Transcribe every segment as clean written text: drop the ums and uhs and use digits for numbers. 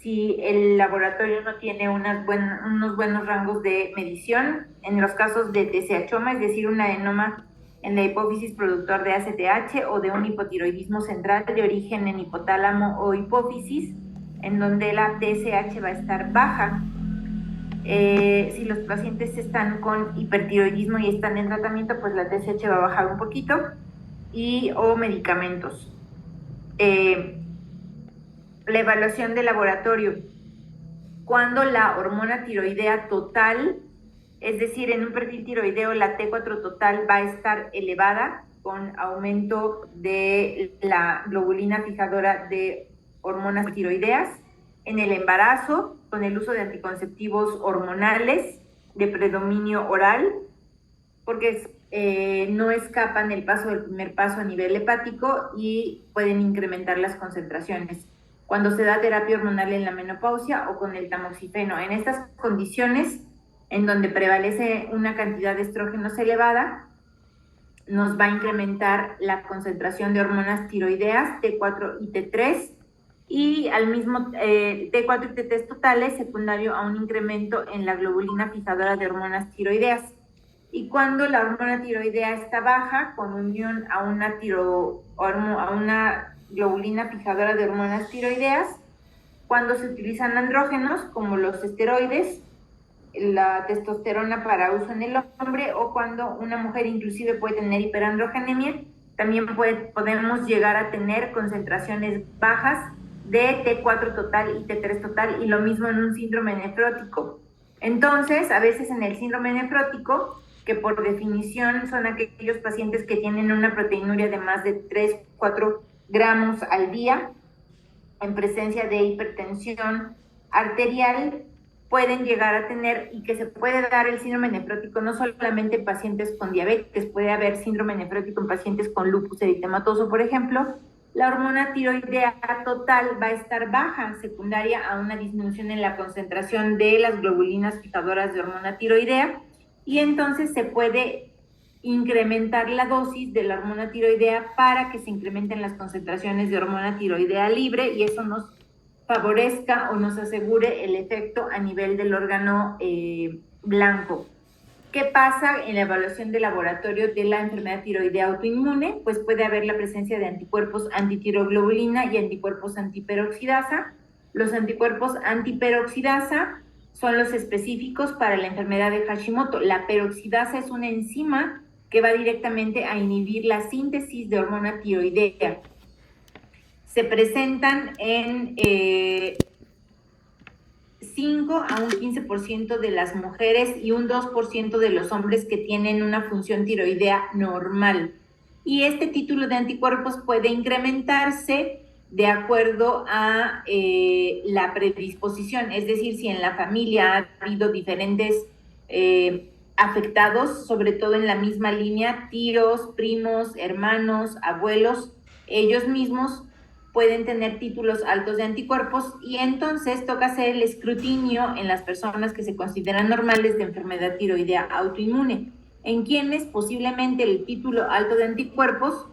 si el laboratorio no tiene unos buenos rangos de medición. En los casos de TSHoma, es decir, un adenoma en la hipófisis productor de ACTH o de un hipotiroidismo central de origen en hipotálamo o hipófisis, en donde la TSH va a estar baja. Si los pacientes están con hipertiroidismo y están en tratamiento, pues la TSH va a bajar un poquito, o medicamentos. La evaluación de laboratorio. Cuando la hormona tiroidea total, es decir, en un perfil tiroideo la T4 total va a estar elevada con aumento de la globulina fijadora de hormonas tiroideas, en el embarazo, con el uso de anticonceptivos hormonales de predominio oral, porque no escapan el paso del primer paso a nivel hepático y pueden incrementar las concentraciones. Cuando se da terapia hormonal en la menopausia o con el tamoxifeno. En estas condiciones, en donde prevalece una cantidad de estrógenos elevada, nos va a incrementar la concentración de hormonas tiroideas T4 y T3, y al mismo T4 y T3 totales, secundario a un incremento en la globulina fijadora de hormonas tiroideas. Y cuando la hormona tiroidea está baja, con unión a una globulina fijadora de hormonas tiroideas, cuando se utilizan andrógenos como los esteroides, la testosterona para uso en el hombre, o cuando una mujer inclusive puede tener hiperandrogenemia, también podemos llegar a tener concentraciones bajas de T4 total y T3 total, y lo mismo en un síndrome nefrótico. Entonces, a veces en el síndrome nefrótico, que por definición son aquellos pacientes que tienen una proteinuria de más de 3-4 gramos al día, en presencia de hipertensión arterial, pueden llegar a tener, y que se puede dar el síndrome nefrótico no solamente en pacientes con diabetes, puede haber síndrome nefrótico en pacientes con lupus eritematoso, por ejemplo. La hormona tiroidea total va a estar baja, secundaria a una disminución en la concentración de las globulinas fijadoras de hormona tiroidea, y entonces se puede incrementar la dosis de la hormona tiroidea para que se incrementen las concentraciones de hormona tiroidea libre, y eso nos favorezca o nos asegure el efecto a nivel del órgano blanco. ¿Qué pasa en la evaluación de laboratorio de la enfermedad tiroidea autoinmune? Pues puede haber la presencia de anticuerpos antitiroglobulina y anticuerpos antiperoxidasa. Los anticuerpos antiperoxidasa son los específicos para la enfermedad de Hashimoto. La peroxidasa es una enzima que va directamente a inhibir la síntesis de hormona tiroidea. Se presentan en 5 a un 15% de las mujeres y un 2% de los hombres que tienen una función tiroidea normal. Y este título de anticuerpos puede incrementarse de acuerdo a la predisposición, es decir, si en la familia ha habido diferentes afectados, sobre todo en la misma línea, tíos, primos, hermanos, abuelos, ellos mismos pueden tener títulos altos de anticuerpos, y entonces toca hacer el escrutinio en las personas que se consideran normales de enfermedad tiroidea autoinmune, en quienes posiblemente el título alto de anticuerpos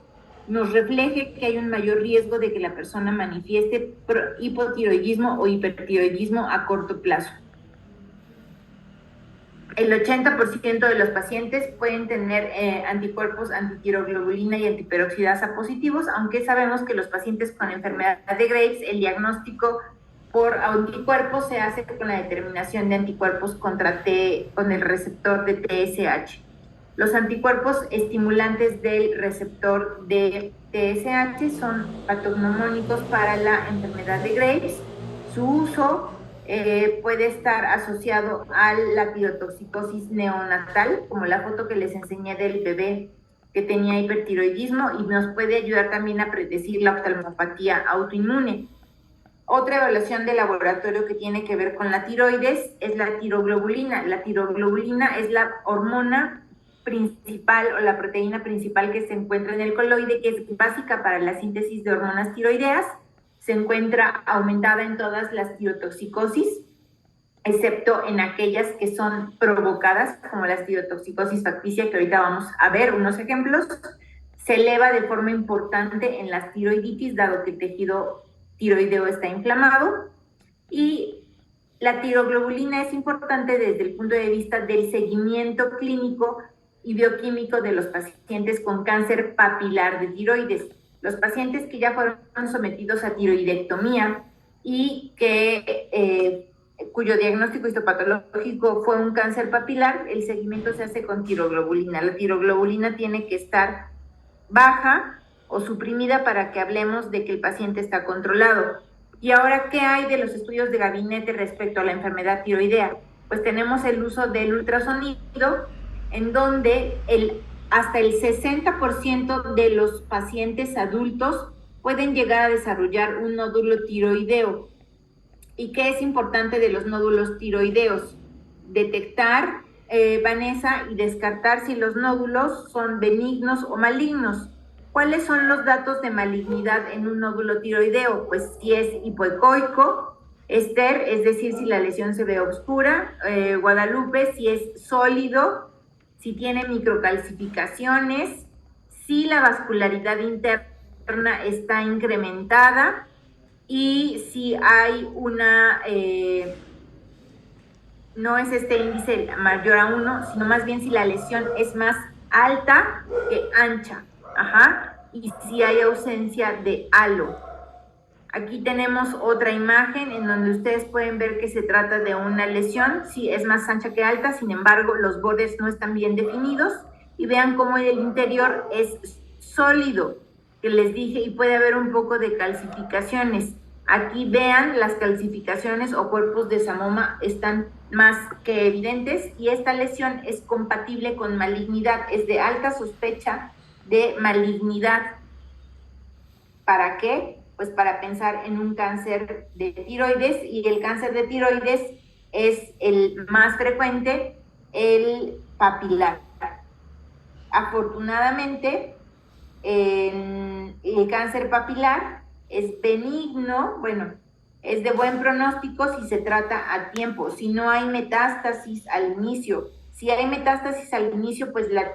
nos refleje que hay un mayor riesgo de que la persona manifieste hipotiroidismo o hipertiroidismo a corto plazo. El 80% de los pacientes pueden tener anticuerpos antitiroglobulina y antiperoxidasa positivos, aunque sabemos que los pacientes con enfermedad de Graves, el diagnóstico por anticuerpos se hace con la determinación de anticuerpos con el receptor de TSH. Los anticuerpos estimulantes del receptor de TSH son patognomónicos para la enfermedad de Graves. Su uso puede estar asociado a la tirotoxicosis neonatal, como la foto que les enseñé del bebé que tenía hipertiroidismo, y nos puede ayudar también a predecir la oftalmopatía autoinmune. Otra evaluación de laboratorio que tiene que ver con la tiroides es la tiroglobulina. La tiroglobulina es la hormona principal o la proteína principal que se encuentra en el coloide, que es básica para la síntesis de hormonas tiroideas. Se encuentra aumentada en todas las tirotoxicosis, excepto en aquellas que son provocadas, como la tirotoxicosis facticia, que ahorita vamos a ver unos ejemplos. Se eleva de forma importante en las tiroiditis, dado que el tejido tiroideo está inflamado. Y la tiroglobulina es importante desde el punto de vista del seguimiento clínico y bioquímico de los pacientes con cáncer papilar de tiroides. Los pacientes que ya fueron sometidos a tiroidectomía y cuyo diagnóstico histopatológico fue un cáncer papilar, el seguimiento se hace con tiroglobulina. La tiroglobulina tiene que estar baja o suprimida para que hablemos de que el paciente está controlado. Y ahora, ¿qué hay de los estudios de gabinete respecto a la enfermedad tiroidea? Pues tenemos el uso del ultrasonido, en donde hasta el 60% de los pacientes adultos pueden llegar a desarrollar un nódulo tiroideo. ¿Y qué es importante de los nódulos tiroideos? Detectar, Vanessa, y descartar si los nódulos son benignos o malignos. ¿Cuáles son los datos de malignidad en un nódulo tiroideo? Pues si es hipoecoico, Esther, es decir, si la lesión se ve oscura, Guadalupe, si es sólido, si tiene microcalcificaciones, si la vascularidad interna está incrementada y si hay no es este índice mayor a 1, sino más bien si la lesión es más alta que ancha, y si hay ausencia de halo. Aquí tenemos otra imagen en donde ustedes pueden ver que se trata de una lesión, sí es más ancha que alta, sin embargo los bordes no están bien definidos, y vean cómo el interior es sólido, que les dije, y puede haber un poco de calcificaciones. Aquí vean las calcificaciones o cuerpos de samoma están más que evidentes, y esta lesión es compatible con malignidad, es de alta sospecha de malignidad. ¿Para qué? Pues para pensar en un cáncer de tiroides, y el cáncer de tiroides es el más frecuente, el papilar. Afortunadamente, el cáncer papilar es benigno, bueno, es de buen pronóstico si se trata a tiempo, si no hay metástasis al inicio. Si hay metástasis al inicio, pues la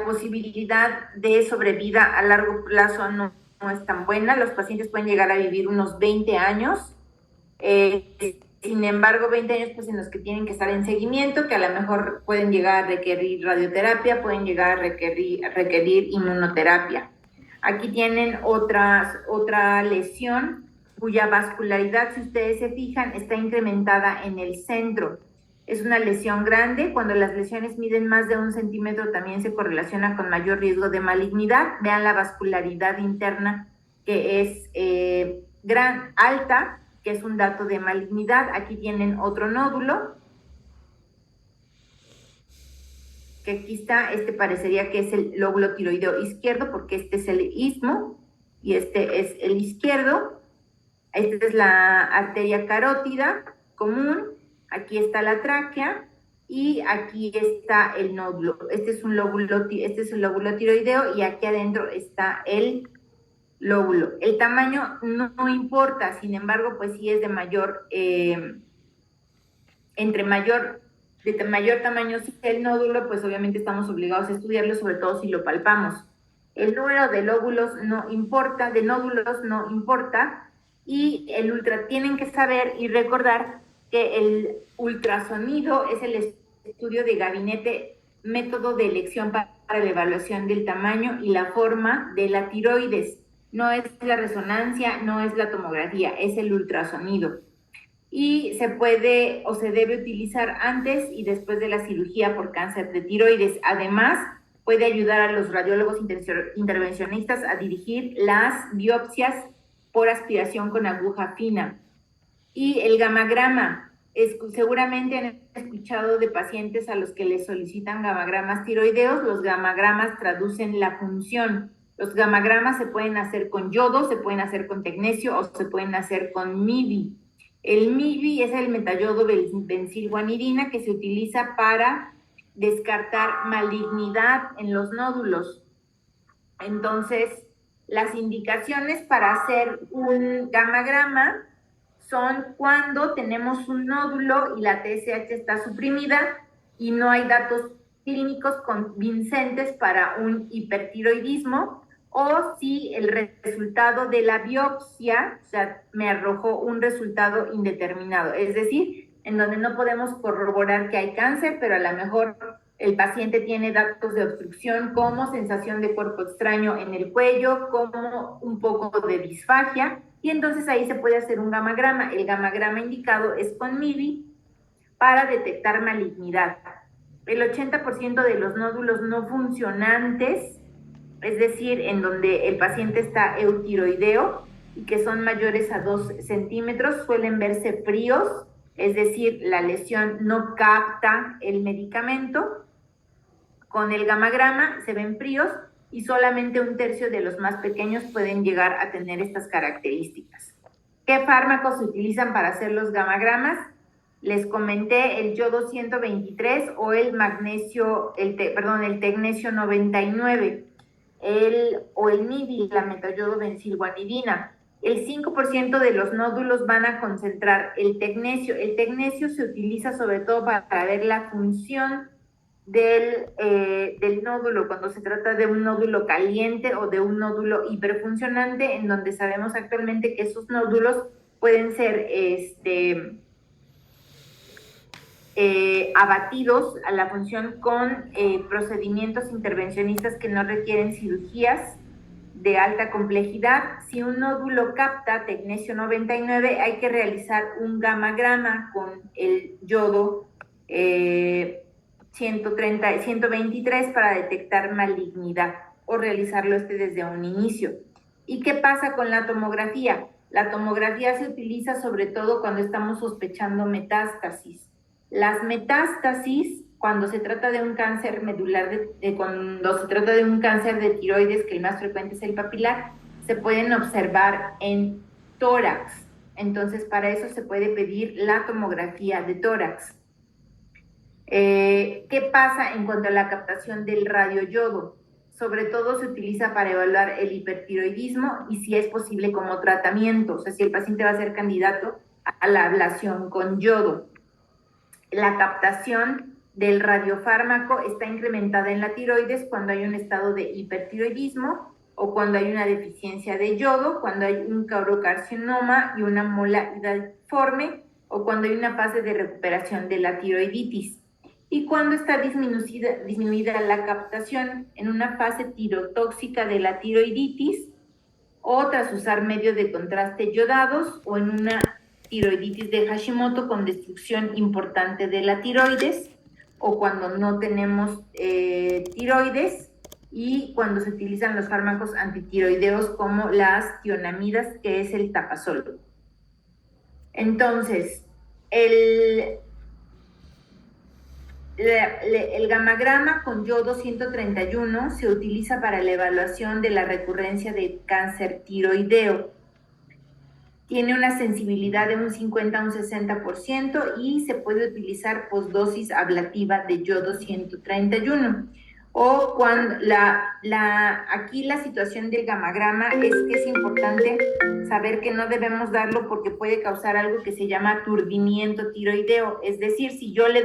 posibilidad de sobrevida a largo plazo no es tan buena. Los pacientes pueden llegar a vivir unos 20 años. Sin embargo, 20 años pues en los que tienen que estar en seguimiento, que a lo mejor pueden llegar a requerir radioterapia, pueden llegar a requerir inmunoterapia. Aquí tienen otra lesión cuya vascularidad, si ustedes se fijan, está incrementada en el centro. Es una lesión grande. Cuando las lesiones miden más de 1 centímetro, también se correlaciona con mayor riesgo de malignidad. Vean la vascularidad interna, que es alta, que es un dato de malignidad. Aquí tienen otro nódulo, que aquí está, parecería que es el lóbulo tiroideo izquierdo, porque este es el istmo y este es el izquierdo. Esta es la arteria carótida común, aquí está la tráquea y aquí está el nódulo. Este es el lóbulo tiroideo, y aquí adentro está el lóbulo. El tamaño no importa, sin embargo, pues sí es de mayor tamaño sea el nódulo, pues obviamente estamos obligados a estudiarlo, sobre todo si lo palpamos. El número de nódulos no importa, y tienen que saber y recordar que el ultrasonido es el estudio de gabinete, método de elección para la evaluación del tamaño y la forma de la tiroides. No es la resonancia, no es la tomografía, es el ultrasonido. Y se puede o se debe utilizar antes y después de la cirugía por cáncer de tiroides. Además, puede ayudar a los radiólogos intervencionistas a dirigir las biopsias por aspiración con aguja fina. Y el gamagrama, seguramente han escuchado de pacientes a los que les solicitan gamagramas tiroideos. Los gamagramas traducen la función. Los gamagramas se pueden hacer con yodo, se pueden hacer con tecnecio o se pueden hacer con MIBI. El MIBI es el metayodo benzilguanidina, que se utiliza para descartar malignidad en los nódulos. Entonces, las indicaciones para hacer un gamagrama son cuando tenemos un nódulo y la TSH está suprimida y no hay datos clínicos convincentes para un hipertiroidismo, o si el resultado de la biopsia, o sea, me arrojó un resultado indeterminado, es decir, en donde no podemos corroborar que hay cáncer, pero a lo mejor el paciente tiene datos de obstrucción como sensación de cuerpo extraño en el cuello, como un poco de disfagia, y entonces ahí se puede hacer un gamagrama. El gamagrama indicado es con MIBI para detectar malignidad. El 80% de los nódulos no funcionantes, es decir, en donde el paciente está eutiroideo y que son mayores a 2 centímetros, suelen verse fríos, es decir, la lesión no capta el medicamento. Con el gamagrama se ven fríos y solamente un tercio de los más pequeños pueden llegar a tener estas características. ¿Qué fármacos se utilizan para hacer los gamagramas? Les comenté el yodo 123 o el magnesio, el tecnesio 99, o el MIBI, la metayodobencilguanidina. El 5% de los nódulos van a concentrar el tecnesio. El tecnesio se utiliza sobre todo para ver la función del nódulo, cuando se trata de un nódulo caliente o de un nódulo hiperfuncionante, en donde sabemos actualmente que esos nódulos pueden ser abatidos a la función con procedimientos intervencionistas que no requieren cirugías de alta complejidad. Si un nódulo capta tecnesio 99, hay que realizar un gamagrama con el yodo 123 para detectar malignidad o realizarlo desde un inicio. ¿Y qué pasa con la tomografía? La tomografía se utiliza sobre todo cuando estamos sospechando metástasis. Las metástasis, cuando se trata de un cáncer medular, cuando se trata de un cáncer de tiroides, que el más frecuente es el papilar, se pueden observar en tórax. Entonces, para eso se puede pedir la tomografía de tórax. ¿Qué pasa en cuanto a la captación del radioyodo? Sobre todo se utiliza para evaluar el hipertiroidismo y si es posible como tratamiento, o sea, si el paciente va a ser candidato a la ablación con yodo. La captación del radiofármaco está incrementada en la tiroides cuando hay un estado de hipertiroidismo o cuando hay una deficiencia de yodo, cuando hay un caurocarcinoma y una molaridalforme o cuando hay una fase de recuperación de la tiroiditis. Y cuando está disminuida la captación en una fase tirotóxica de la tiroiditis o tras usar medios de contraste yodados o en una tiroiditis de Hashimoto con destrucción importante de la tiroides o cuando no tenemos tiroides y cuando se utilizan los fármacos antitiroideos como las tionamidas, que es el tapazol. Entonces, el gamagrama con yodo 131 se utiliza para la evaluación de la recurrencia de cáncer tiroideo. Tiene una sensibilidad de un 50 a un 60% y se puede utilizar posdosis ablativa de yodo 131. O cuando aquí la situación del gamagrama es que es importante saber que no debemos darlo porque puede causar algo que se llama aturdimiento tiroideo. Es decir, si yo le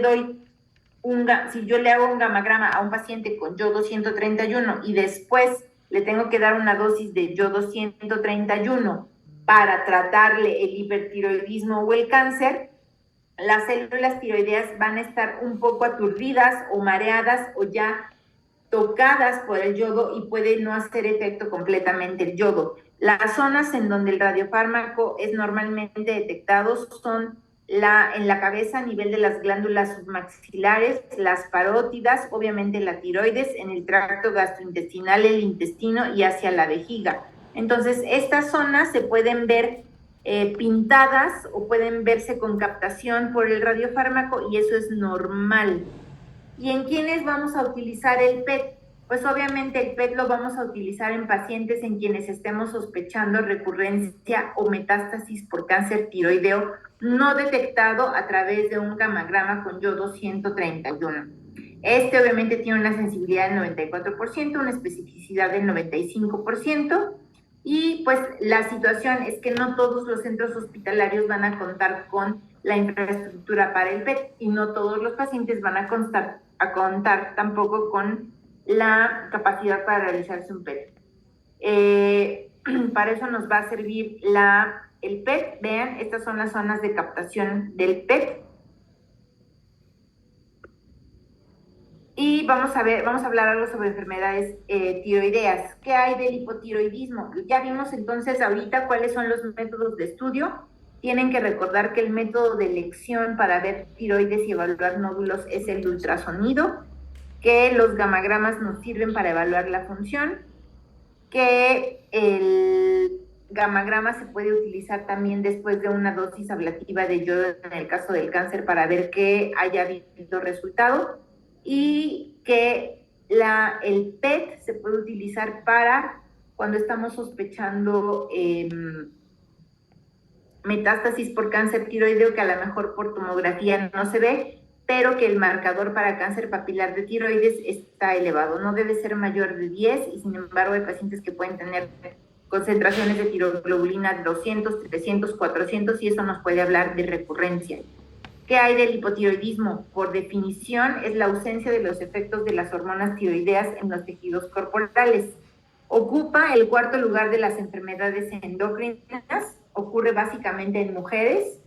hago un gamagrama a un paciente con yodo 131 y después le tengo que dar una dosis de yodo 131 para tratarle el hipertiroidismo o el cáncer, las células tiroideas van a estar un poco aturdidas o mareadas o ya tocadas por el yodo y puede no hacer efecto completamente el yodo. Las zonas en donde el radiofármaco es normalmente detectado son en la cabeza a nivel de las glándulas submaxilares, las parótidas, obviamente la tiroides, en el tracto gastrointestinal, el intestino y hacia la vejiga. Entonces, estas zonas se pueden ver pintadas o pueden verse con captación por el radiofármaco y eso es normal. ¿Y en quiénes vamos a utilizar el PET? Pues obviamente el PET lo vamos a utilizar en pacientes en quienes estemos sospechando recurrencia o metástasis por cáncer tiroideo no detectado a través de un gamagrama con yodo 131. Este obviamente tiene una sensibilidad del 94%, una especificidad del 95%, y pues la situación es que no todos los centros hospitalarios van a contar con la infraestructura para el PET y no todos los pacientes van a contar tampoco con la capacidad para realizarse un PET. Para eso nos va a servir el PET. Vean, estas son las zonas de captación del PET. Y vamos a hablar algo sobre enfermedades tiroideas. ¿Qué hay del hipotiroidismo? Ya vimos entonces ahorita cuáles son los métodos de estudio. Tienen que recordar que el método de elección para ver tiroides y evaluar nódulos es el ultrasonido, que los gamagramas nos sirven para evaluar la función, que el gamagrama se puede utilizar también después de una dosis ablativa de yodo en el caso del cáncer para ver que haya habido resultado, y que el PET se puede utilizar para cuando estamos sospechando metástasis por cáncer tiroideo que a lo mejor por tomografía no se ve, pero que el marcador para cáncer papilar de tiroides está elevado. No debe ser mayor de 10 y sin embargo hay pacientes que pueden tener concentraciones de tiroglobulina de 200, 300, 400 y eso nos puede hablar de recurrencia. ¿Qué hay del hipotiroidismo? Por definición, es la ausencia de los efectos de las hormonas tiroideas en los tejidos corporales. Ocupa el cuarto lugar de las enfermedades endocrinas, ocurre básicamente en mujeres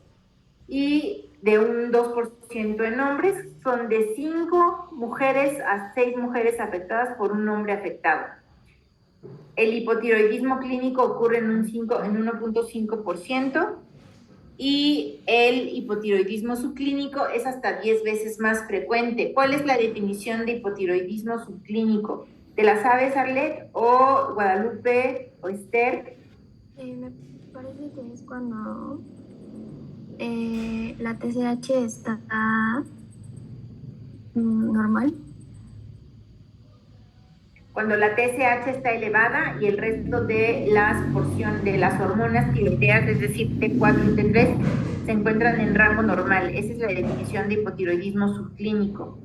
y de un 2% en hombres. Son de 5 mujeres a 6 mujeres afectadas por un hombre afectado. El hipotiroidismo clínico ocurre en 1.5%. Y el hipotiroidismo subclínico es hasta 10 veces más frecuente. ¿Cuál es la definición de hipotiroidismo subclínico? ¿Te la sabes, Arlet? ¿O Guadalupe? ¿O Esther? Me parece que es cuando la TSH está normal. Cuando la TSH está elevada y el resto de las porciones de las hormonas tiroideas, es decir, T4 y T3, se encuentran en rango normal. Esa es la definición de hipotiroidismo subclínico.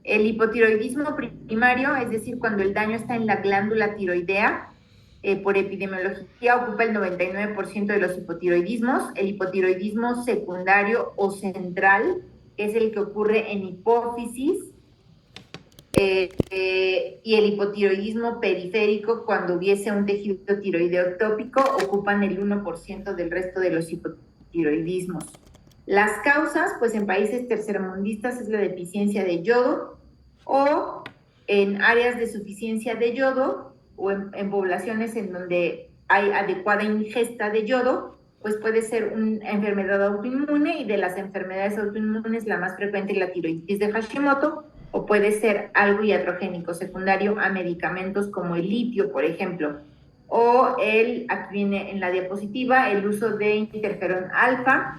El hipotiroidismo primario, es decir, cuando el daño está en la glándula tiroidea, por epidemiología ocupa el 99% de los hipotiroidismos. El hipotiroidismo secundario o central es el que ocurre en hipófisis, y el hipotiroidismo periférico, cuando hubiese un tejido tiroideo ectópico, ocupan el 1% del resto de los hipotiroidismos. Las causas, pues en países tercermundistas es la deficiencia de yodo, o en áreas de suficiencia de yodo, o en poblaciones en donde hay adecuada ingesta de yodo, pues puede ser una enfermedad autoinmune, y de las enfermedades autoinmunes la más frecuente es la tiroiditis de Hashimoto, o puede ser algo iatrogénico secundario a medicamentos como el litio, por ejemplo, o aquí viene en la diapositiva, el uso de interferón alfa,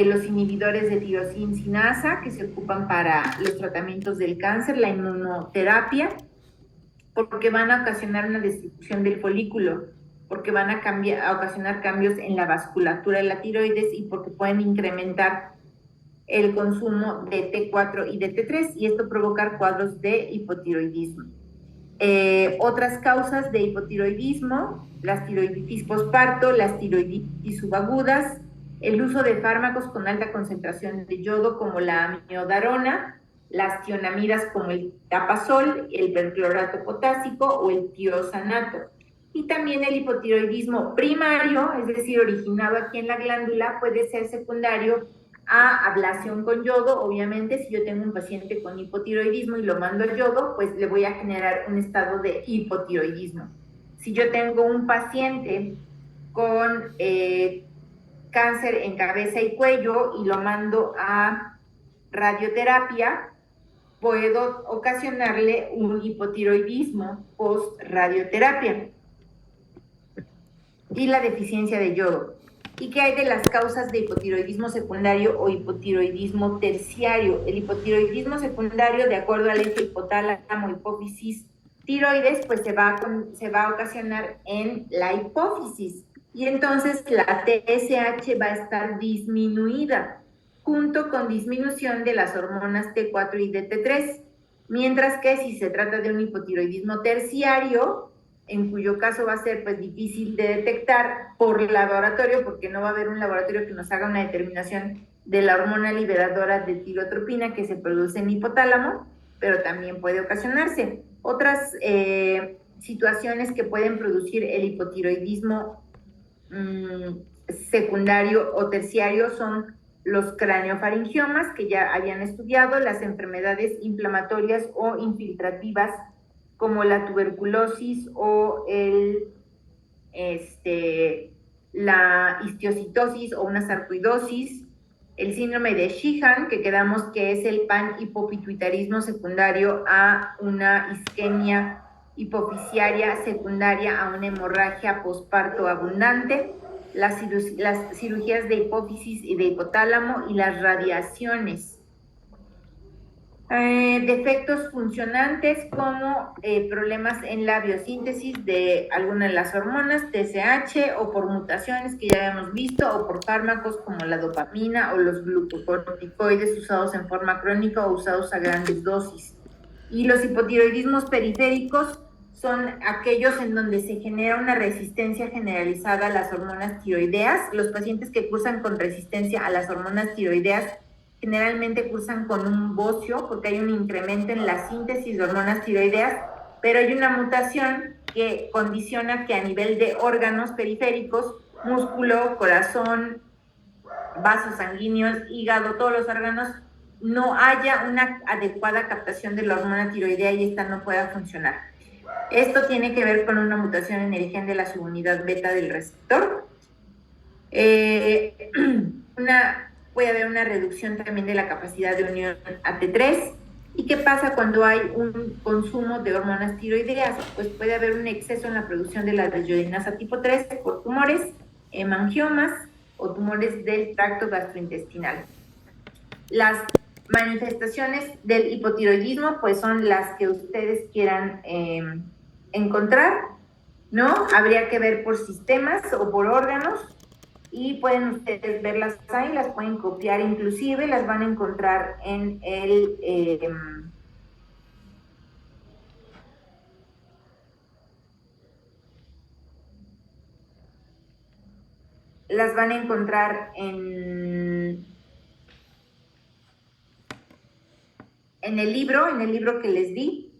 los inhibidores de tirosinasa que se ocupan para los tratamientos del cáncer, la inmunoterapia, porque van a ocasionar una destrucción del folículo, porque van a ocasionar cambios en la vasculatura de la tiroides y porque pueden incrementar el consumo de T4 y de T3 y esto provocar cuadros de hipotiroidismo. Otras causas de hipotiroidismo, las tiroiditis posparto, las tiroiditis subagudas, el uso de fármacos con alta concentración de yodo como la amiodarona, las tionamidas como el tapazol, el perclorato potásico o el tiosanato. Y también el hipotiroidismo primario, es decir, originado aquí en la glándula, puede ser secundario a ablación con yodo. Obviamente, si yo tengo un paciente con hipotiroidismo y lo mando al yodo, pues le voy a generar un estado de hipotiroidismo. Si yo tengo un paciente con cáncer en cabeza y cuello y lo mando a radioterapia, puedo ocasionarle un hipotiroidismo post-radioterapia. Y la deficiencia de yodo. ¿Y qué hay de las causas de hipotiroidismo secundario o hipotiroidismo terciario? El hipotiroidismo secundario, de acuerdo al eje hipotálamo, hipófisis, tiroides, pues se va a ocasionar en la hipófisis. Y entonces la TSH va a estar disminuida, junto con disminución de las hormonas T4 y de T3. Mientras que si se trata de un hipotiroidismo terciario, en cuyo caso va a ser pues difícil de detectar por laboratorio, porque no va a haber un laboratorio que nos haga una determinación de la hormona liberadora de tirotropina que se produce en hipotálamo, pero también puede ocasionarse. Otras situaciones que pueden producir el hipotiroidismo secundario o terciario son los craneofaringiomas, que ya habían estudiado, las enfermedades inflamatorias o infiltrativas como la tuberculosis o la histiocitosis o una sarcoidosis, el síndrome de Sheehan, que quedamos que es el panhipopituitarismo secundario a una isquemia hipofisiaria secundaria a una hemorragia posparto abundante, las cirugías de hipófisis y de hipotálamo y las radiaciones. Defectos funcionantes como problemas en la biosíntesis de alguna de las hormonas, TSH, o por mutaciones que ya habíamos visto, o por fármacos como la dopamina o los glucocorticoides usados en forma crónica o usados a grandes dosis. Y los hipotiroidismos periféricos son aquellos en donde se genera una resistencia generalizada a las hormonas tiroideas. Los pacientes que cursan con resistencia a las hormonas tiroideas generalmente cursan con un bocio porque hay un incremento en la síntesis de hormonas tiroideas, pero hay una mutación que condiciona que a nivel de órganos periféricos, músculo, corazón, vasos sanguíneos, hígado, todos los órganos, no haya una adecuada captación de la hormona tiroidea y esta no pueda funcionar. Esto tiene que ver con una mutación en el gen de la subunidad beta del receptor. Puede haber una reducción también de la capacidad de unión AT3. ¿Y qué pasa cuando hay un consumo de hormonas tiroideas? Pues puede haber un exceso en la producción de la desyodenasa tipo 3 por tumores, hemangiomas o tumores del tracto gastrointestinal. Las manifestaciones del hipotiroidismo pues son las que ustedes quieran encontrar, ¿no? Habría que ver por sistemas o por órganos y pueden ustedes verlas ahí, las pueden copiar, inclusive las van a encontrar en las van a encontrar en el libro que les di.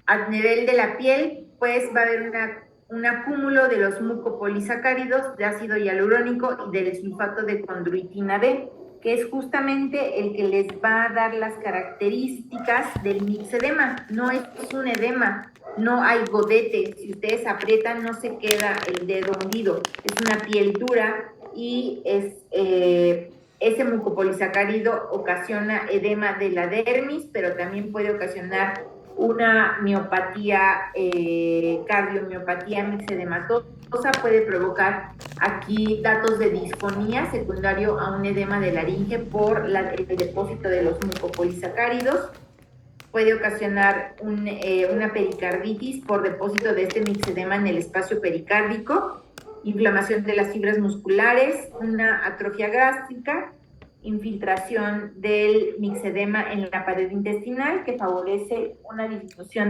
A nivel de la piel, pues va a haber un acúmulo de los mucopolisacáridos de ácido hialurónico y del sulfato de condroitina B, que es justamente el que les va a dar las características del mixedema. No es un edema, no hay godete. Si ustedes aprietan, no se queda el dedo hundido. Es una piel dura y ese mucopolisacárido ocasiona edema de la dermis, pero también puede ocasionar una miopatía, cardiomiopatía mixedematosa, puede provocar aquí datos de disfonía secundario a un edema de laringe por el depósito de los mucopolisacáridos, puede ocasionar una pericarditis por depósito de este mixedema en el espacio pericárdico, inflamación de las fibras musculares, una atrofia gástrica, infiltración del mixedema en la pared intestinal que favorece una disminución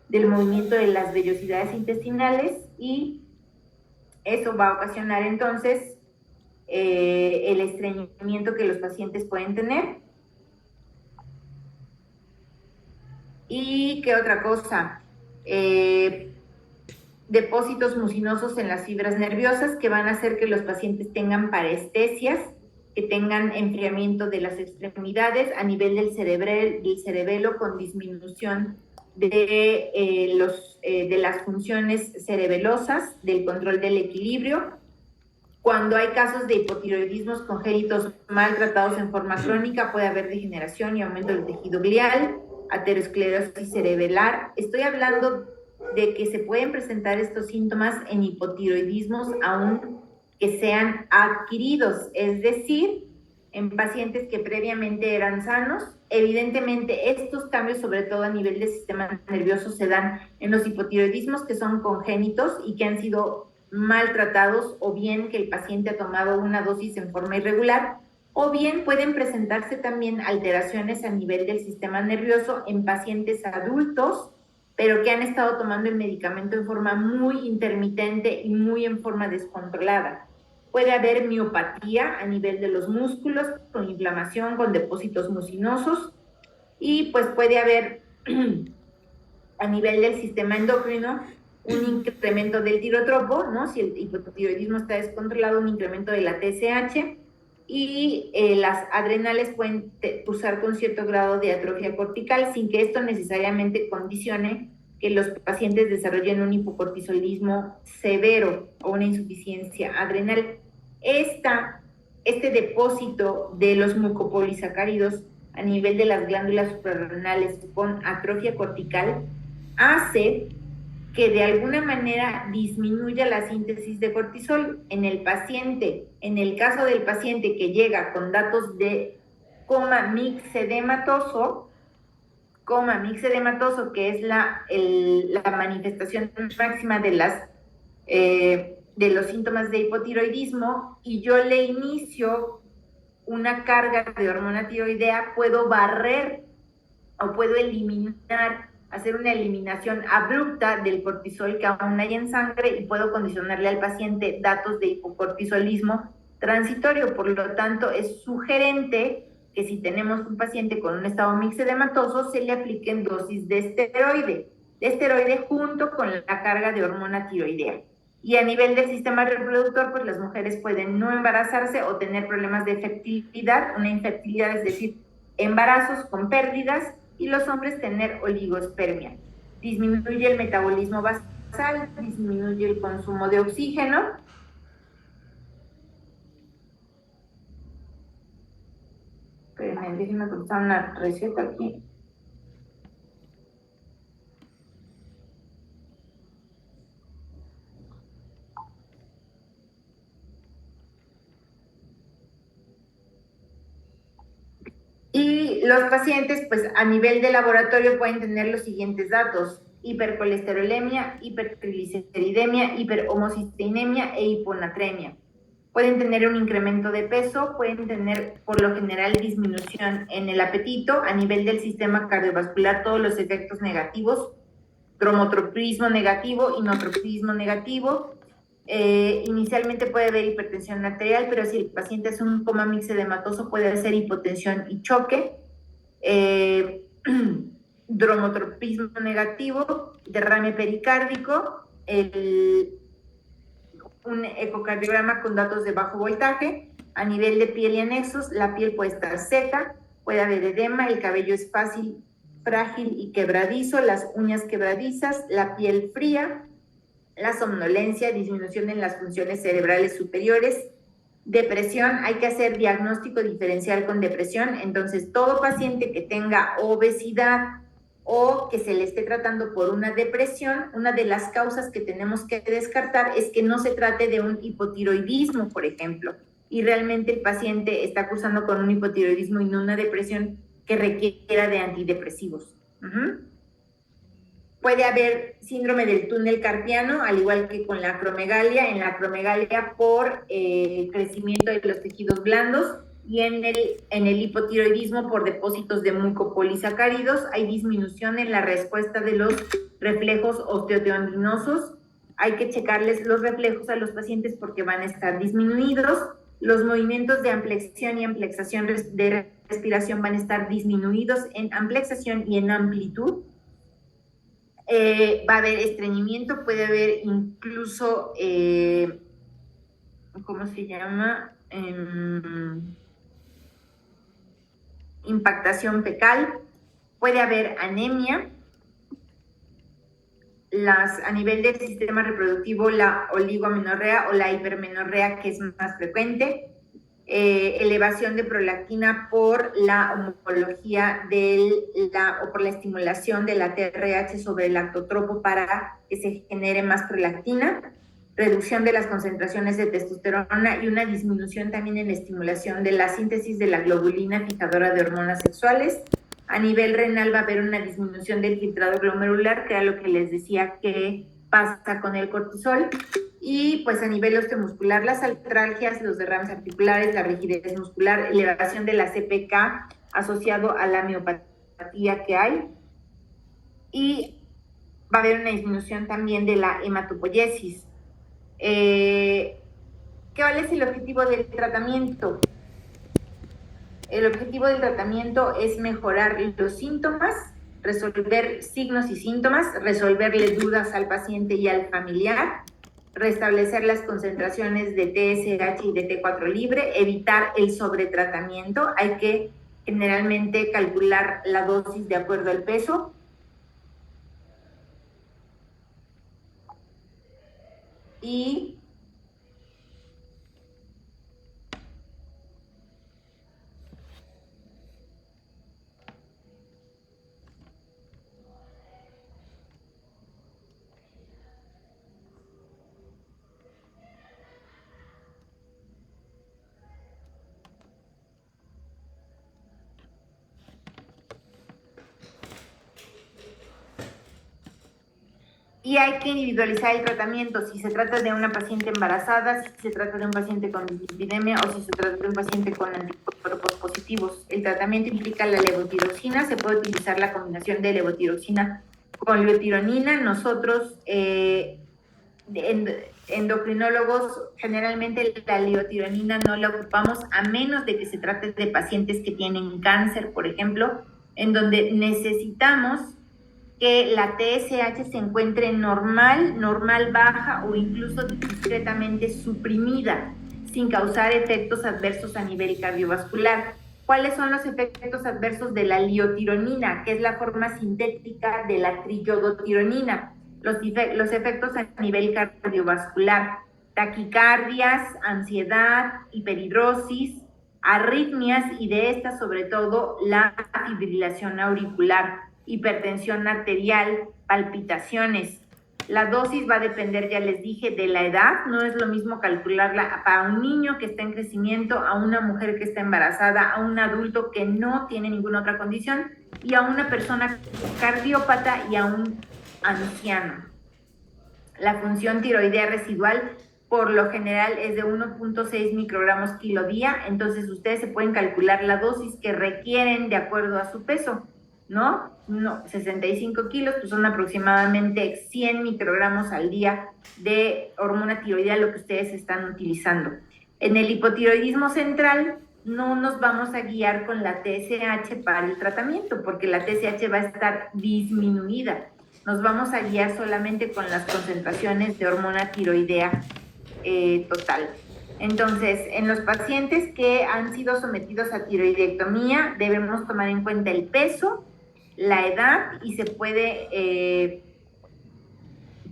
del movimiento de las vellosidades intestinales y eso va a ocasionar entonces el estreñimiento que los pacientes pueden tener. ¿Y qué otra cosa? Depósitos mucinosos en las fibras nerviosas que van a hacer que los pacientes tengan parestesias, que tengan enfriamiento de las extremidades a nivel del cerebelo con disminución de las funciones cerebelosas, del control del equilibrio. Cuando hay casos de hipotiroidismos congénitos mal tratados en forma crónica, puede haber degeneración y aumento del tejido glial, aterosclerosis cerebelar. Estoy hablando de que se pueden presentar estos síntomas en hipotiroidismos aún que sean adquiridos, es decir, en pacientes que previamente eran sanos. Evidentemente, estos cambios, sobre todo a nivel del sistema nervioso, se dan en los hipotiroidismos que son congénitos y que han sido maltratados, o bien que el paciente ha tomado una dosis en forma irregular, o bien pueden presentarse también alteraciones a nivel del sistema nervioso en pacientes adultos, pero que han estado tomando el medicamento en forma muy intermitente y muy en forma descontrolada. Puede haber miopatía a nivel de los músculos, con inflamación, con depósitos mucinosos, y pues puede haber a nivel del sistema endocrino un incremento del tirotropo, ¿no? Si el hipotiroidismo está descontrolado, un incremento de la TSH, y las adrenales pueden cursar con cierto grado de atrofia cortical sin que esto necesariamente condicione que los pacientes desarrollen un hipocortisolismo severo o una insuficiencia adrenal. Este depósito de los mucopolisacáridos a nivel de las glándulas suprarrenales con atrofia cortical hace que de alguna manera disminuya la síntesis de cortisol en el paciente. En el caso del paciente que llega con datos de coma mixedematoso, que es la manifestación máxima de los síntomas de hipotiroidismo, y yo le inicio una carga de hormona tiroidea, puedo barrer o puedo hacer una eliminación abrupta del cortisol que aún hay en sangre y puedo condicionarle al paciente datos de hipocortisolismo transitorio. Por lo tanto, es sugerente que si tenemos un paciente con un estado mixedematoso, se le apliquen dosis de esteroide junto con la carga de hormona tiroidea. Y a nivel del sistema reproductor, pues las mujeres pueden no embarazarse o tener problemas de fertilidad, una infertilidad, es decir, embarazos con pérdidas, y los hombres tener oligospermia. Disminuye el metabolismo basal, disminuye el consumo de oxígeno. Espérenme, déjenme contar una receta aquí. Y los pacientes, pues a nivel de laboratorio pueden tener los siguientes datos: hipercolesterolemia, hipertrigliceridemia, hiperhomocisteinemia e hiponatremia. Pueden tener un incremento de peso, pueden tener por lo general disminución en el apetito. A nivel del sistema cardiovascular, todos los efectos negativos: cromotropismo negativo, inotropismo negativo. Inicialmente puede haber hipertensión arterial, pero si el paciente es un coma mixedematoso puede haber hipotensión y choque, dromotropismo negativo, derrame pericárdico, un ecocardiograma con datos de bajo voltaje. A nivel de piel y anexos, la piel puede estar seca, puede haber edema, el cabello es frágil y quebradizo, las uñas quebradizas, la piel fría, la somnolencia, disminución en las funciones cerebrales superiores, depresión. Hay que hacer diagnóstico diferencial con depresión. Entonces, todo paciente que tenga obesidad o que se le esté tratando por una depresión, una de las causas que tenemos que descartar es que no se trate de un hipotiroidismo, por ejemplo, y realmente el paciente está cursando con un hipotiroidismo y no una depresión que requiera de antidepresivos. Puede haber síndrome del túnel carpiano, al igual que con la acromegalia. En la acromegalia por crecimiento de los tejidos blandos, y en el hipotiroidismo por depósitos de mucopolisacáridos. Hay disminución en la respuesta de los reflejos osteoteondinosos. Hay que checarles los reflejos a los pacientes porque van a estar disminuidos. Los movimientos de amplexión y amplexación de respiración van a estar disminuidos en amplexación y en amplitud. Va a haber estreñimiento, puede haber incluso, ¿cómo se llama? Impactación fecal, puede haber anemia. A nivel del sistema reproductivo, la oligomenorrea o la hipermenorrea, que es más frecuente. Elevación de prolactina por la homología o por la estimulación de la TRH sobre el lactotropo para que se genere más prolactina, reducción de las concentraciones de testosterona y una disminución también en la estimulación de la síntesis de la globulina fijadora de hormonas sexuales. A nivel renal va a haber una disminución del filtrado glomerular, que era lo que les decía que pasa con el cortisol. Y pues a nivel osteomuscular, las artralgias, los derrames articulares, la rigidez muscular, elevación de la CPK asociado a la miopatía que hay. Y va a haber una disminución también de la hematopoiesis. ¿Cuál es el objetivo del tratamiento? El objetivo del tratamiento es mejorar los síntomas resolver signos y síntomas, resolverle dudas al paciente y al familiar, restablecer las concentraciones de TSH y de T4 libre, evitar el sobretratamiento. Hay que generalmente calcular la dosis de acuerdo al peso. Y hay que individualizar el tratamiento, si se trata de una paciente embarazada, si se trata de un paciente con dislipidemia o si se trata de un paciente con anticuerpos positivos. El tratamiento implica la levotiroxina, se puede utilizar la combinación de levotiroxina con leotironina. Nosotros, endocrinólogos, generalmente la leotironina no la ocupamos a menos de que se trate de pacientes que tienen cáncer, por ejemplo, en donde necesitamos que la TSH se encuentre normal, baja o incluso discretamente suprimida, sin causar efectos adversos a nivel cardiovascular. ¿Cuáles son los efectos adversos de la leotironina, que es la forma sintética de la triyodotironina? Los efectos a nivel cardiovascular: taquicardias, ansiedad, hiperhidrosis, arritmias y de estas sobre todo la fibrilación auricular, hipertensión arterial, palpitaciones. La dosis va a depender, ya les dije, de la edad. No es lo mismo calcularla para un niño que está en crecimiento, a una mujer que está embarazada, a un adulto que no tiene ninguna otra condición y a una persona cardiópata y a un anciano. La función tiroidea residual por lo general es de 1.6 microgramos kilo día, entonces ustedes se pueden calcular la dosis que requieren de acuerdo a su peso, ¿no? 65 kilos, pues son aproximadamente 100 microgramos al día de hormona tiroidea lo que ustedes están utilizando. En el hipotiroidismo central no nos vamos a guiar con la TSH para el tratamiento, porque la TSH va a estar disminuida. Nos vamos a guiar solamente con las concentraciones de hormona tiroidea total. Entonces, en los pacientes que han sido sometidos a tiroidectomía, debemos tomar en cuenta el peso, la edad y se puede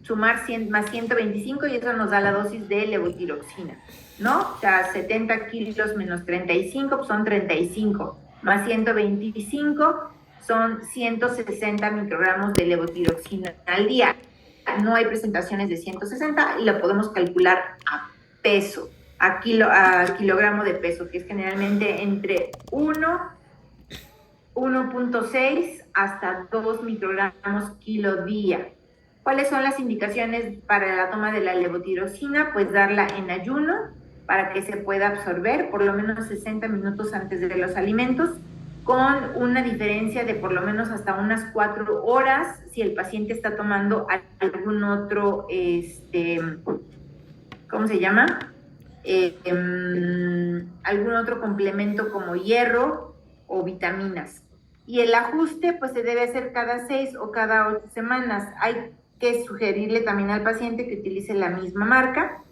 sumar 100 más 125 y eso nos da la dosis de levotiroxina, ¿no? O sea, 70 kilos menos 35 pues son 35, más 125 son 160 microgramos de levotiroxina al día. No hay presentaciones de 160 y lo podemos calcular a peso, a kilogramo de peso, que es generalmente entre 1.6 hasta 2 microgramos kilo día. ¿Cuáles son las indicaciones para la toma de la levotiroxina? Pues darla en ayuno para que se pueda absorber por lo menos 60 minutos antes de los alimentos, con una diferencia de por lo menos hasta unas 4 horas si el paciente está tomando algún otro, ¿cómo se llama? Algún otro complemento como hierro o vitaminas. Y el ajuste pues se debe hacer cada 6 o cada 8 semanas. Hay que sugerirle también al paciente que utilice la misma marca.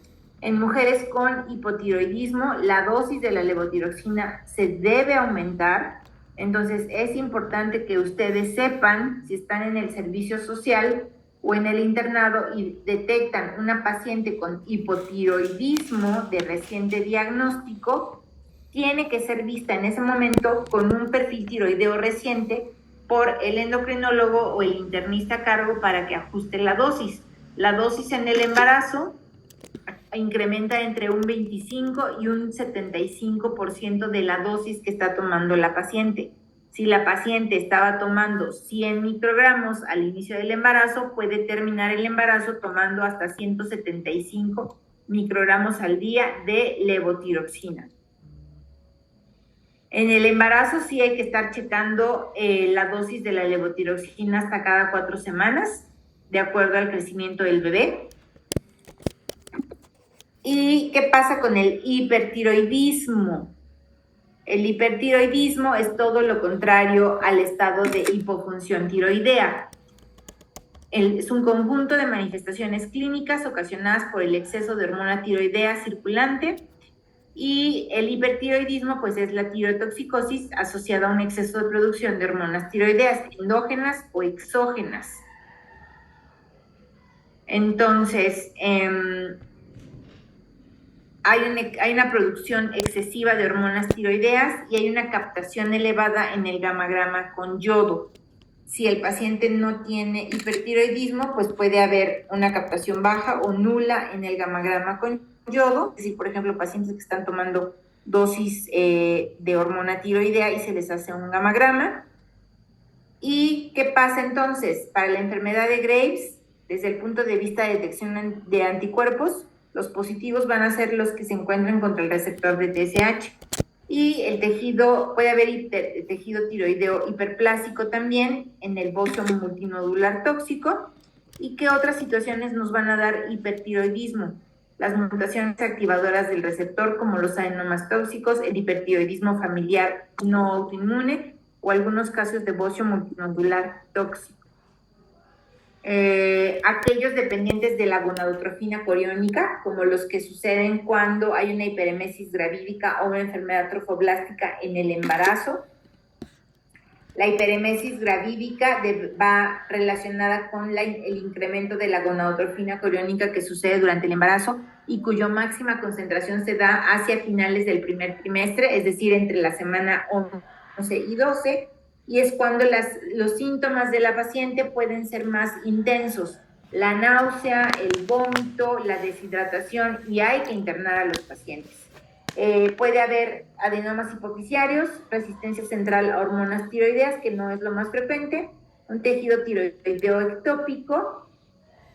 En mujeres con hipotiroidismo, la dosis de la levotiroxina se debe aumentar. Entonces, es importante que ustedes sepan, si están en el servicio social o en el internado y detectan una paciente con hipotiroidismo de reciente diagnóstico, tiene que ser vista en ese momento con un perfil tiroideo reciente por el endocrinólogo o el internista a cargo para que ajuste la dosis. La dosis en el embarazo incrementa entre un 25 y un 75% de la dosis que está tomando la paciente. Si la paciente estaba tomando 100 microgramos al inicio del embarazo, puede terminar el embarazo tomando hasta 175 microgramos al día de levotiroxina. En el embarazo sí hay que estar checando la dosis de la levotiroxina hasta cada 4 semanas, de acuerdo al crecimiento del bebé. ¿Y qué pasa con el hipertiroidismo? El hipertiroidismo es todo lo contrario al estado de hipofunción tiroidea. Es un conjunto de manifestaciones clínicas ocasionadas por el exceso de hormona tiroidea circulante, y el hipertiroidismo pues es la tirotoxicosis asociada a un exceso de producción de hormonas tiroideas endógenas o exógenas. Entonces, hay una producción excesiva de hormonas tiroideas y hay una captación elevada en el gamagrama con yodo. Si el paciente no tiene hipertiroidismo, pues puede haber una captación baja o nula en el gamagrama con yodo. Es decir, por ejemplo, pacientes que están tomando dosis de hormona tiroidea y se les hace un gamagrama. ¿Y qué pasa entonces? Para la enfermedad de Graves, desde el punto de vista de detección de anticuerpos, los positivos van a ser los que se encuentran contra el receptor de TSH. Y el tejido, puede haber tejido tiroideo hiperplásico también en el bocio multinodular tóxico. ¿Y qué otras situaciones nos van a dar hipertiroidismo? Las mutaciones activadoras del receptor, como los adenomas tóxicos, el hipertiroidismo familiar no autoinmune o algunos casos de bocio multinodular tóxico. Aquellos dependientes de la gonadotrofina coriónica, como los que suceden cuando hay una hiperemesis gravídica o una enfermedad trofoblástica en el embarazo. La hiperemesis gravídica va relacionada con el incremento de la gonadotrofina coriónica que sucede durante el embarazo y cuya máxima concentración se da hacia finales del primer trimestre, es decir, entre la semana 11 y 12, y es cuando los síntomas de la paciente pueden ser más intensos: la náusea, el vómito, la deshidratación, y hay que internar a los pacientes. Puede haber adenomas hipofisiarios, resistencia central a hormonas tiroideas, que no es lo más frecuente, un tejido tiroideo ectópico,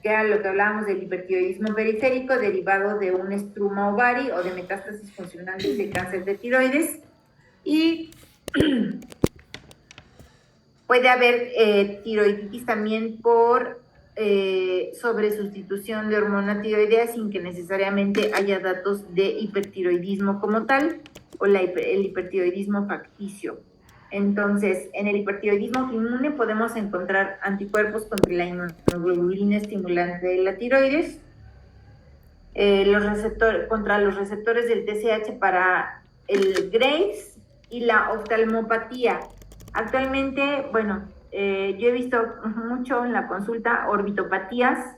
que era lo que hablábamos del hipertiroidismo periférico derivado de un estruma ovari o de metástasis funcionales de cáncer de tiroides, y puede haber tiroiditis también por sobresustitución de hormona tiroidea sin que necesariamente haya datos de hipertiroidismo como tal, o el hipertiroidismo facticio. Entonces, en el hipertiroidismo inmune podemos encontrar anticuerpos contra la inmunoglobulina estimulante de la tiroides, contra los receptores del TSH para el Graves y la oftalmopatía. Actualmente, bueno, yo he visto mucho en la consulta orbitopatías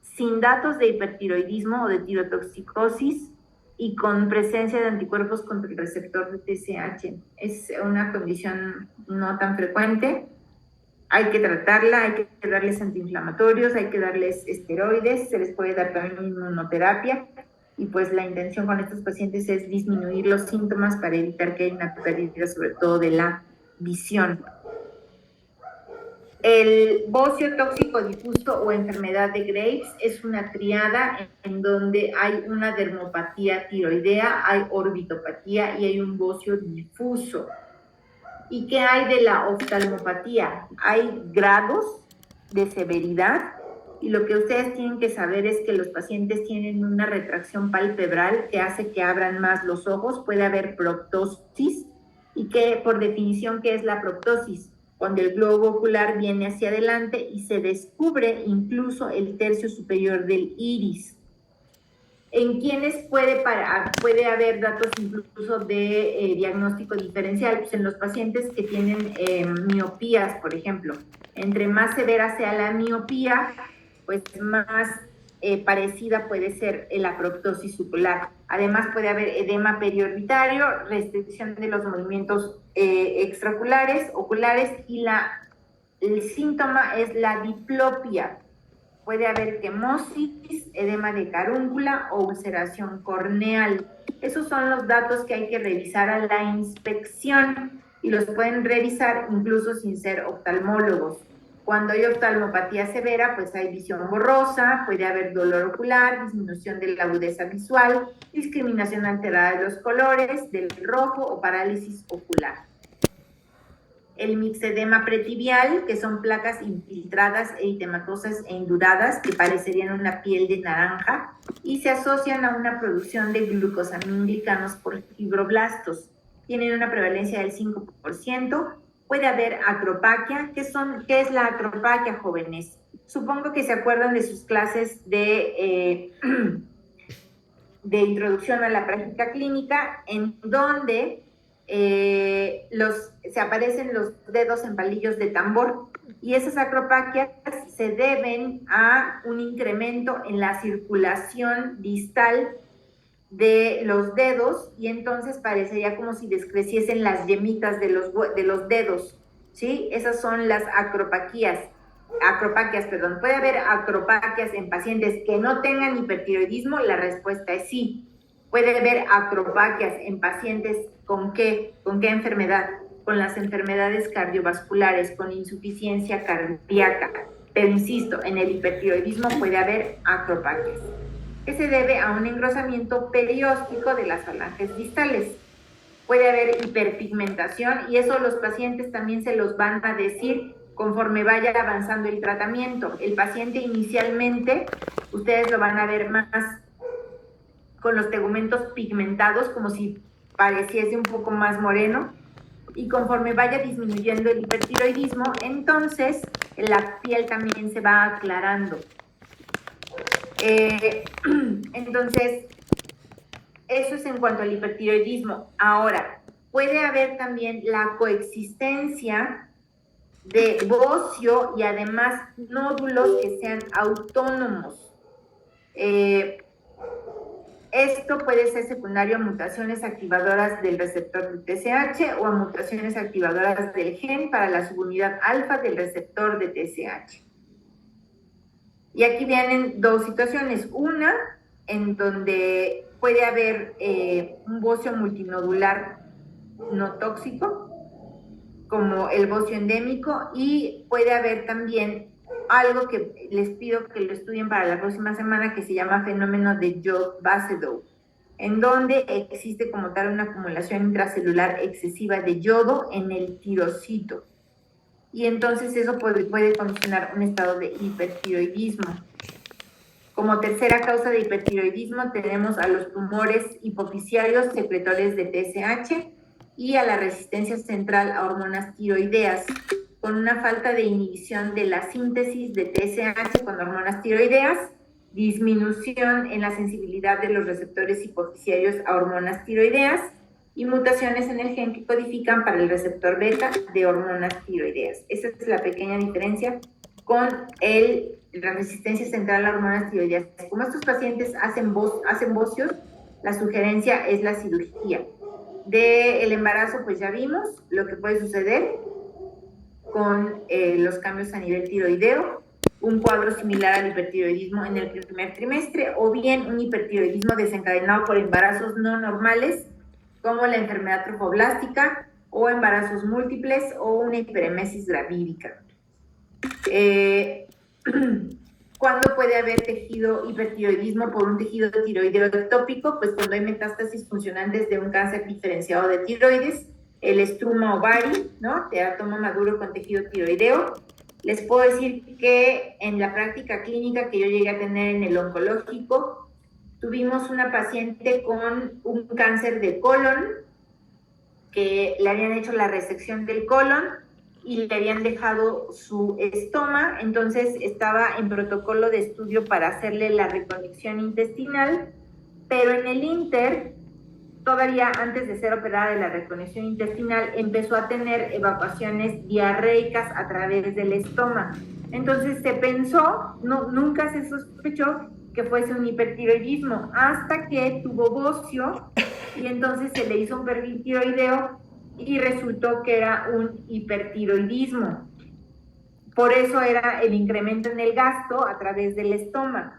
sin datos de hipertiroidismo o de tirotoxicosis y con presencia de anticuerpos contra el receptor de TSH. Es una condición no tan frecuente. Hay que tratarla, hay que darles antiinflamatorios, hay que darles esteroides, se les puede dar también inmunoterapia, y pues la intención con estos pacientes es disminuir los síntomas para evitar que haya una pérdida sobre todo de la visión. El bocio tóxico difuso o enfermedad de Graves es una triada en donde hay una dermopatía tiroidea, hay orbitopatía y hay un bocio difuso. ¿Y qué hay de la oftalmopatía? Hay grados de severidad, y lo que ustedes tienen que saber es que los pacientes tienen una retracción palpebral que hace que abran más los ojos, puede haber proptosis, y que por definición, ¿qué es la proptosis? Cuando el globo ocular viene hacia adelante y se descubre incluso el tercio superior del iris. ¿En quienes puede haber datos incluso de diagnóstico diferencial? Pues en los pacientes que tienen miopías, por ejemplo. Entre más severa sea la miopía, pues más parecida puede ser la proptosis ocular. Además puede haber edema periorbitario, restricción de los movimientos extraoculares, oculares, y el síntoma es la diplopia. Puede haber quemosis, edema de carúncula o ulceración corneal. Esos son los datos que hay que revisar a la inspección, y los pueden revisar incluso sin ser oftalmólogos. Cuando hay oftalmopatía severa, pues hay visión borrosa, puede haber dolor ocular, disminución de la agudeza visual, discriminación alterada de los colores, del rojo o parálisis ocular. El mixedema pretibial, que son placas infiltradas, eritematosas e induradas que parecerían una piel de naranja y se asocian a una producción de glucosaminoglicanos por fibroblastos. tienen una prevalencia del 5%. Puede haber acropaquia. ¿Qué es la acropaquia, jóvenes? Supongo que se acuerdan de sus clases de introducción a la práctica clínica, en donde se aparecen los dedos en palillos de tambor, y esas acropaquias se deben a un incremento en la circulación distal de los dedos, y entonces parecería como si descreciesen las yemitas de los dedos, ¿sí? Esas son las acropaquias. ¿Puede haber acropaquias en pacientes que no tengan hipertiroidismo? La respuesta es sí. Puede haber acropaquias en pacientes ¿con qué enfermedad? Con las enfermedades cardiovasculares, con insuficiencia cardíaca. Pero insisto, en el hipertiroidismo puede haber acropaquias, que se debe a un engrosamiento perióstico de las falanges distales. Puede haber hiperpigmentación, y eso los pacientes también se los van a decir conforme vaya avanzando el tratamiento. El paciente inicialmente, ustedes lo van a ver más con los tegumentos pigmentados, como si pareciese un poco más moreno, y conforme vaya disminuyendo el hipertiroidismo, entonces la piel también se va aclarando. Entonces, eso es en cuanto al hipertiroidismo. Ahora, puede haber también la coexistencia de bocio y además nódulos que sean autónomos. Esto puede ser secundario a mutaciones activadoras del receptor de TSH o a mutaciones activadoras del gen para la subunidad alfa del receptor de TSH. Y aquí vienen dos situaciones. Una, en donde puede haber un bocio multinodular no tóxico, como el bocio endémico, y puede haber también algo que les pido que lo estudien para la próxima semana, que se llama fenómeno de Jod-Basedow, en donde existe como tal una acumulación intracelular excesiva de yodo en el tirocito. Y entonces eso puede condicionar un estado de hipertiroidismo. Como tercera causa de hipertiroidismo tenemos a los tumores hipofisiarios secretores de TSH y a la resistencia central a hormonas tiroideas, con una falta de inhibición de la síntesis de TSH con hormonas tiroideas, disminución en la sensibilidad de los receptores hipofisiarios a hormonas tiroideas y mutaciones en el gen que codifican para el receptor beta de hormonas tiroideas. Esa es la pequeña diferencia con la resistencia central a hormonas tiroideas. Como estos pacientes hacen bocios, la sugerencia es la cirugía. Del embarazo, pues ya vimos lo que puede suceder con los cambios a nivel tiroideo, un cuadro similar al hipertiroidismo en el primer trimestre, o bien un hipertiroidismo desencadenado por embarazos no normales, como la enfermedad trofoblástica, o embarazos múltiples, o una hiperemesis gravídica. ¿Cuándo puede haber hipertiroidismo por un tejido tiroideo ectópico? Pues cuando hay metástasis funcionantes de un cáncer diferenciado de tiroides, el estruma ovari, ¿no? Teratoma maduro con tejido tiroideo. Les puedo decir que en la práctica clínica que yo llegué a tener en el oncológico, tuvimos una paciente con un cáncer de colon, que le habían hecho la resección del colon y le habían dejado su estoma, entonces estaba en protocolo de estudio para hacerle la reconexión intestinal, pero en el inter, todavía antes de ser operada de la reconexión intestinal, empezó a tener evacuaciones diarreicas a través del estoma. Entonces se pensó, nunca se sospechó que fuese un hipertiroidismo, hasta que tuvo bocio, y entonces se le hizo un perfil tiroideo y resultó que era un hipertiroidismo. Por eso era el incremento en el gasto a través del estómago.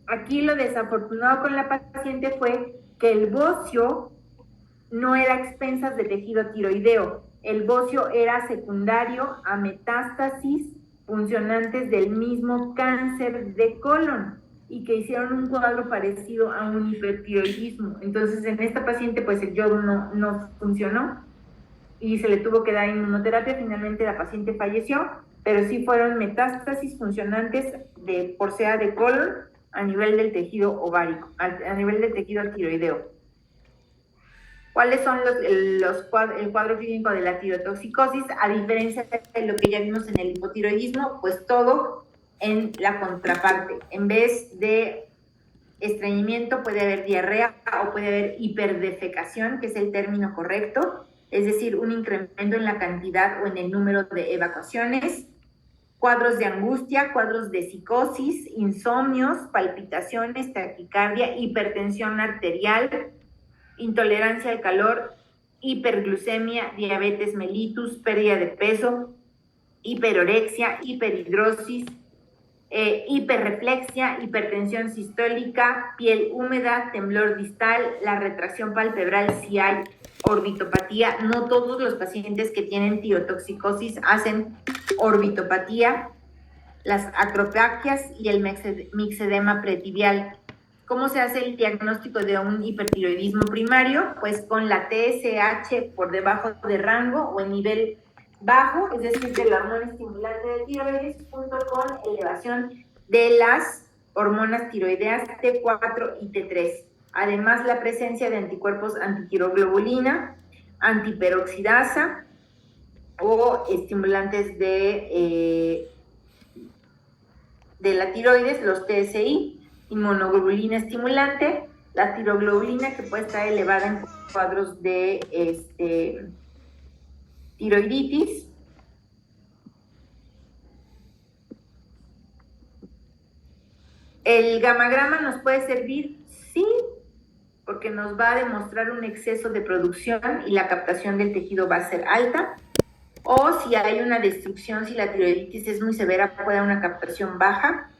Aquí lo desafortunado con la paciente fue que el bocio no era a expensas de tejido tiroideo. El bocio era secundario a metástasis funcionantes del mismo cáncer de colon y que hicieron un cuadro parecido a un hipertiroidismo. Entonces, en esta paciente, pues el yodo no funcionó y se le tuvo que dar inmunoterapia. Finalmente la paciente falleció, pero sí fueron metástasis funcionantes por sea de colon a nivel del tejido ovárico, a nivel del tejido tiroideo. ¿Cuáles son el cuadro clínico de la tirotoxicosis? A diferencia de lo que ya vimos en el hipotiroidismo, pues todo en la contraparte. En vez de estreñimiento puede haber diarrea o puede haber hiperdefecación, que es el término correcto, es decir, un incremento en la cantidad o en el número de evacuaciones, cuadros de angustia, cuadros de psicosis, insomnios, palpitaciones, taquicardia, hipertensión arterial, intolerancia al calor, hiperglucemia, diabetes mellitus, pérdida de peso, hiperorexia, hiperhidrosis, hiperreflexia, hipertensión sistólica, piel húmeda, temblor distal, la retracción palpebral si hay orbitopatía. No todos los pacientes que tienen tirotoxicosis hacen orbitopatía, las acropaquias y el mixedema pretibial. ¿Cómo se hace el diagnóstico de un hipertiroidismo primario? Pues con la TSH por debajo de rango o en nivel bajo, es decir, de la hormona estimulante de tiroides, junto con elevación de las hormonas tiroideas T4 y T3. Además, la presencia de anticuerpos antitiroglobulina, antiperoxidasa o estimulantes de la tiroides, los TSI, inmunoglobulina estimulante, la tiroglobulina que puede estar elevada en cuadros de tiroiditis. El gamagrama nos puede servir, sí, porque nos va a demostrar un exceso de producción y la captación del tejido va a ser alta, o si hay una destrucción, si la tiroiditis es muy severa, puede haber una captación baja,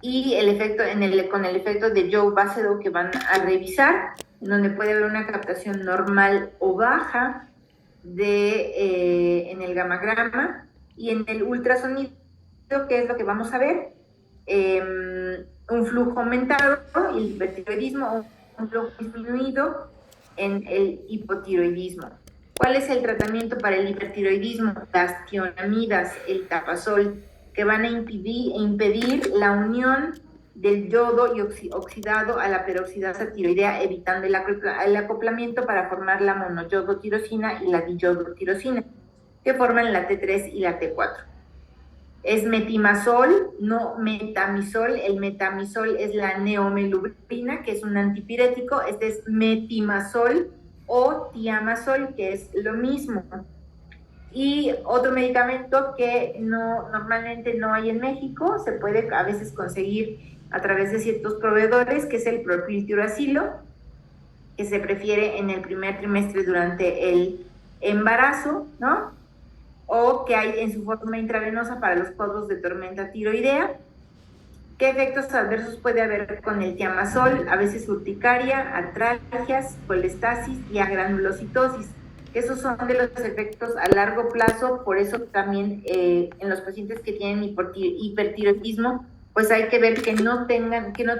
y el efecto con el efecto de Joe Basedow que van a revisar, donde puede haber una captación normal o baja en el gamagrama, y en el ultrasonido, ¿qué es lo que vamos a ver? Un flujo aumentado, el hipertiroidismo, o un flujo disminuido en el hipotiroidismo. ¿Cuál es el tratamiento para el hipertiroidismo? Las tionamidas, el tapazol, que van a impedir la unión del yodo y oxidado a la peroxidasa tiroidea, evitando el acoplamiento para formar la monoyodotirosina y la diyodotirosina, que forman la T3 y la T4. Es metimazol, no metamisol. El metamisol es la neomelubrina, que es un antipirético. Este es metimazol o tiamazol, que es lo mismo. Y otro medicamento que normalmente no hay en México, se puede a veces conseguir a través de ciertos proveedores, que es el propiltiuracilo, que se prefiere en el primer trimestre durante el embarazo, ¿no? O que hay en su forma intravenosa para los cuadros de tormenta tiroidea. ¿Qué efectos adversos puede haber con el tiamazol? A veces urticaria, artralgias, colestasis y agranulocitosis. Esos son de los efectos a largo plazo, por eso también en los pacientes que tienen hipertiroidismo, pues hay que ver que no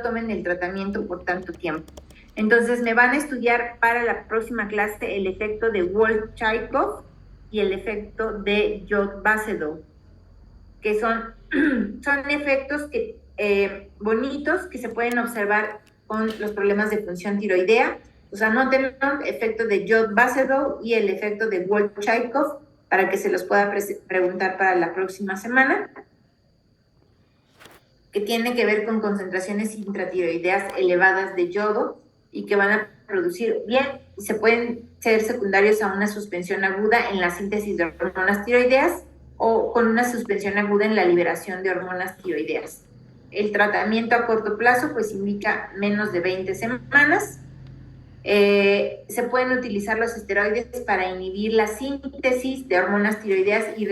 tomen el tratamiento por tanto tiempo. Entonces me van a estudiar para la próxima clase el efecto de Wolff-Chaikoff y el efecto de Jod-Basedow, que son efectos bonitos que se pueden observar con los problemas de función tiroidea. O sea, no tenemos efecto de Jod-Basedow y el efecto de Wolff-Chaikoff para que se los pueda preguntar para la próxima semana, que tiene que ver con concentraciones intratiroideas elevadas de yodo y que van a producir bien, se pueden ser secundarios a una suspensión aguda en la síntesis de hormonas tiroideas o con una suspensión aguda en la liberación de hormonas tiroideas. El tratamiento a corto plazo pues indica menos de 20 semanas. Se pueden utilizar los esteroides para inhibir la síntesis de hormonas tiroideas y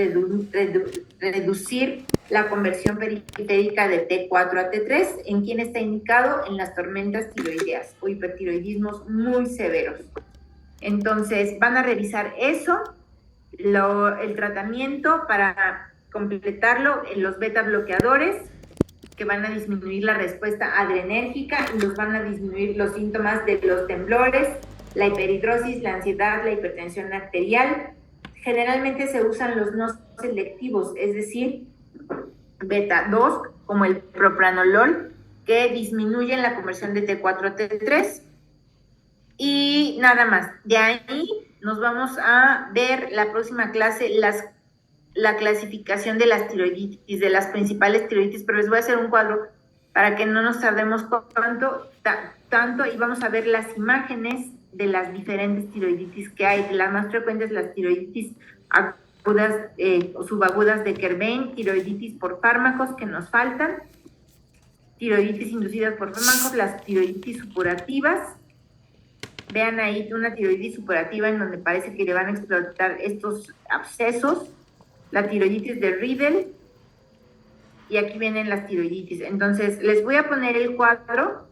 reducir la conversión periférica de T4 a T3. ¿En quién está indicado? En las tormentas tiroideas o hipertiroidismos muy severos. Entonces van a revisar eso, el tratamiento para completarlo, los beta bloqueadores, que van a disminuir la respuesta adrenérgica y nos van a disminuir los síntomas de los temblores, la hiperhidrosis, la ansiedad, la hipertensión arterial. Generalmente se usan los no selectivos, es decir, beta 2, como el propranolol, que disminuyen la conversión de T4 a T3. Y nada más. De ahí nos vamos a ver la próxima clase la clasificación de las tiroiditis, de las principales tiroiditis, pero les voy a hacer un cuadro para que no nos tardemos tanto y vamos a ver las imágenes de las diferentes tiroiditis que hay. Las más frecuentes, las tiroiditis agudas o subagudas de Kerbein, tiroiditis por fármacos que nos faltan, tiroiditis inducidas por fármacos, las tiroiditis supurativas. Vean ahí una tiroiditis supurativa en donde parece que le van a explotar estos abscesos, la tiroiditis de Riedel, y aquí vienen las tiroiditis. Entonces, les voy a poner el cuadro,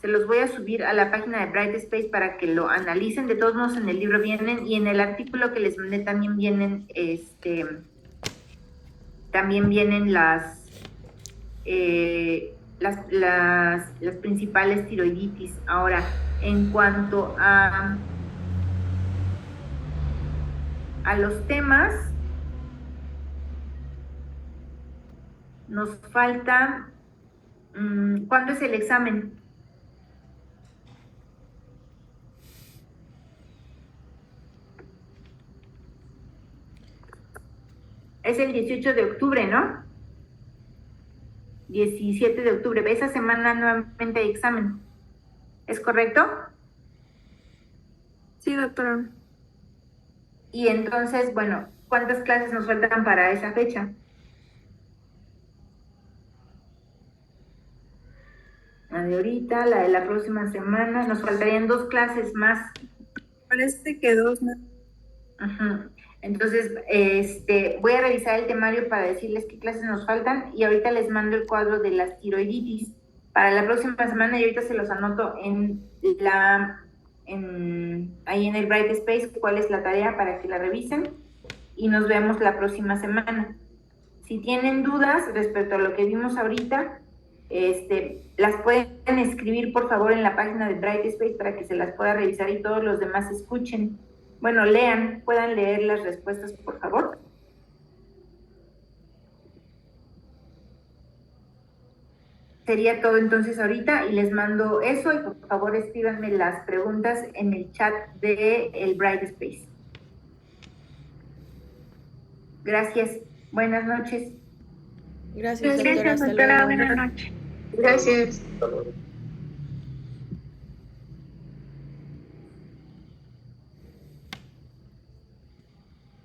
se los voy a subir a la página de Bright Space para que lo analicen. De todos modos, en el libro vienen, y en el artículo que les mandé también vienen, también vienen las principales tiroiditis. Ahora, en cuanto a los temas, nos falta, ¿cuándo es el examen? Es el 18 de octubre, ¿no? 17 de octubre. Esa semana nuevamente hay examen. ¿Es correcto? Sí, doctora. Y entonces, bueno, ¿cuántas clases nos faltan para esa fecha? La de ahorita, la de la próxima semana. Nos faltarían 2 clases más. Parece que 2, ¿no? Ajá. Entonces, voy a revisar el temario para decirles qué clases nos faltan y ahorita les mando el cuadro de las tiroiditis para la próxima semana y ahorita se los anoto ahí en el Bright Space cuál es la tarea para que la revisen y nos vemos la próxima semana. Si tienen dudas respecto a lo que vimos ahorita, las pueden escribir por favor en la página de Bright Space para que se las pueda revisar y todos los demás escuchen. Bueno, puedan leer las respuestas, por favor. Sería todo entonces ahorita y les mando eso y por favor escríbanme las preguntas en el chat de el Bright Space. Gracias. Buenas noches. Gracias, doctora. Hasta doctora. luego. Buenas noches. Gracias.